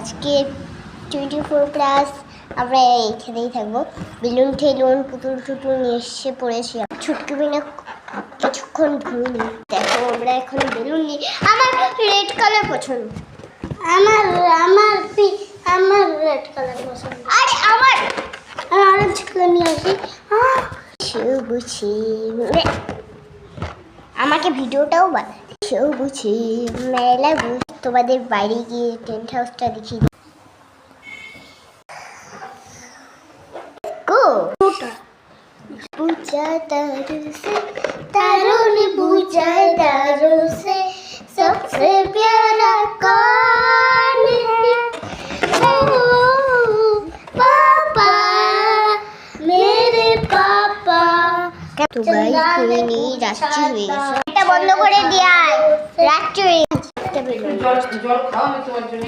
আজকে 24 ক্লাস আমরা এখানেই থাকবো। বেলুন ঠেলুন পুতুল টুতুল নিয়ে এসে পড়েছি। ছুটকি বিনা কিছুক্ষণ ঘুরুনি। দেখো আমরা এখন বেলুন নিয়ে, আমার রেড কালার পছন্দ। আমার রেড কালার পছন্দ। আরে আমার অরেঞ্জ কালার নিয়ে আসি। আমাকে ভিডিওটাও বানাতে বুঝি মেলা তোমাদের বাইরে গিয়ে টেন্ট হাউসটা দেখি। पूछा तारों से तारों ने पूछा तारों से सबसे प्यारा कौन है? ओ पापा मेरे पापा। তো গাইস তুমি নি রাত্রি হয়ে গেছে, এটা বন্ধ করে দিয়াই রাত্রি হয়ে গেছে। জল খাও আমি তোমার জন্য।